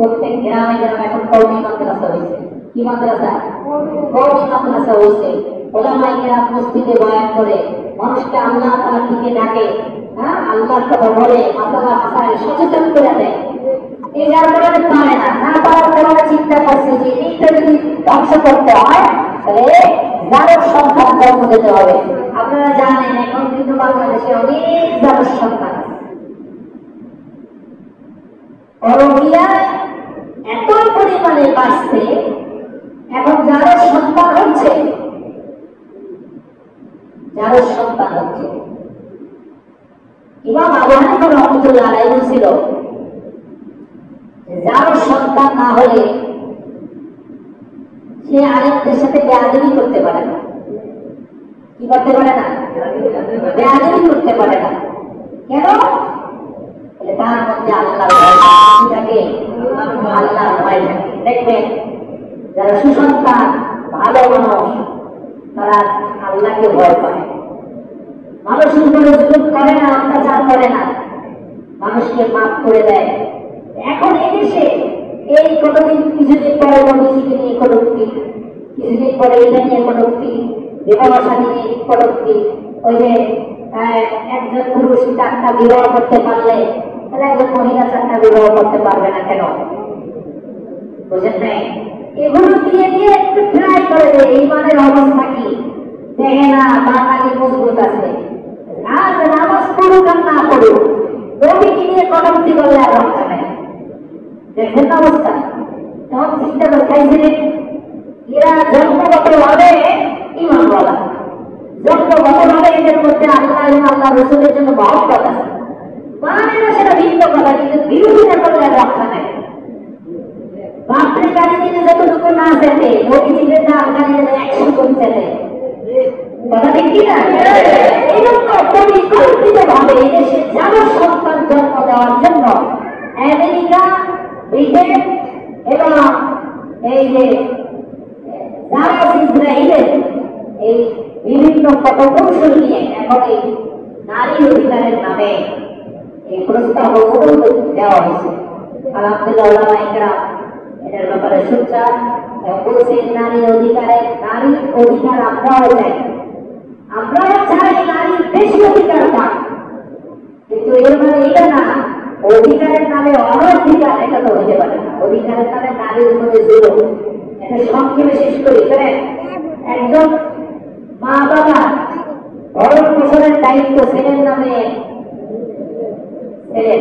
প্রত্যেক গ্রামে গ্রামে এখন কওমি মাদ্রাসা হয়েছে। কি মাদ্রাসা? কওমি মাদ্রাসা হয়েছে। ওলামায়ে কেরাম মসজিদে বয়ান করে মানুষকে আল্লাহ তাআলার দিকে ডাকে, হ্যাঁ, আল্লাহর কথা বলে, মাসালা মাসাইল সচেতন করে দেয়। এই যার কারণে পারে না, না পারার কারণে চিন্তা করছে যে এইটা যদি ধ্বংস করতে হয় তাহলে জারজ সন্তান জন্ম দিতে হবে। আপনারা জানেন এখন কিন্তু বাংলাদেশে অনেক জারজ সন্তান আছে। অরবিয়া এত পরিমাণে বাড়ছে, এখন যারা সন্তান হচ্ছে, ইমাম আবু হানিফা রাহমাতুল্লাহ আলাইহি বলেছিল যার সন্তান না হলে সে আরেকদের সাথে বেয়াদবি করতে পারে না। কি করতে পারে না? বেয়াদবি করতে পারে না। কেন? তার মধ্যে আল্লাহর ভয় থাকে, আল্লাহর ভয় থাকে। দেখবেন যারা সুসন্তান ভালো মানুষ তারা আল্লাহকে ভয় করে, মানুষের উপরে জুলুম করে না, অত্যাচার করে না, মানুষকে মাফ করে দেয়। এখন এই দেশে এই কতদিন, কিছুদিন পরে নবীজিকে নিয়ে কটূক্তি, কিছুদিন পরে এটা নিয়ে কটূক্তি, বিবাহ শাদী নিয়ে কটূক্তি। ওই যে একজন পুরুষ 4টা বিবাহ করতে পারলে তাহলে একজন মহিলা 4টা বিবাহ করতে পারবে না কেন? বুঝেন নাই? এগুলো দিয়ে দিয়ে একটু ট্রাই করে যে ইমানের অবস্থা কি, দেখে না বাঙালি মজবুত আছে। আজ নামাজ পড়ুক আর না পড়ুক, নবীকে নিয়ে কটূক্তি করলে আর রক্ষা নেই। দেখেন না অবস্থা? তখন চিন্তা করে খাইছিলেন এরা জন্মগত ভাবে ইমান বলা, জন্মগত ভাবে এদের মধ্যে আল্লাহ এবং আল্লাহ রসুলের জন্য মহব্বত আছে। মানে না সেটা ভিন্ন কথা, কিন্তু বিরোধিতা করলে আর রক্ষা নেই। বাপরে গাড়ি দিনে যতটুকু না যেতে, নবীজিদের না গাড়ি দিনে 100 গুণ যেতে। কথা ঠিক কিনা? এইরকম পরিকল্পিত ভাবে এদেশে যারা সন্তান জন্ম দেওয়ার জন্য আমেরিকা, ব্রিটেন এবং এই যে ইসরায়েলের এই বিভিন্ন কৌশল নিয়ে এখন এই নারী অধিকারের নামে এই প্রস্তাব দেওয়া হয়েছে। আলহামদুলিল্লাহ ওলামায়ে কেরাম এটার ব্যাপারে সোচ্চার বলছে নারী অধিকার আমরাও চাই, আমরাও চাই নারীর বেশি অধিকার পাক, কিন্তু এর মানে এটা না অধিকারের নামে অনধিকার, এটা তো হতে পারে না। অধিকারের নামে নারীর উপরে জুলুম, এটা সংক্ষেপে শেষ করি। একজন মা বাবা ভরণ পোষণের দায়িত্ব ছেলের নামে, ছেলে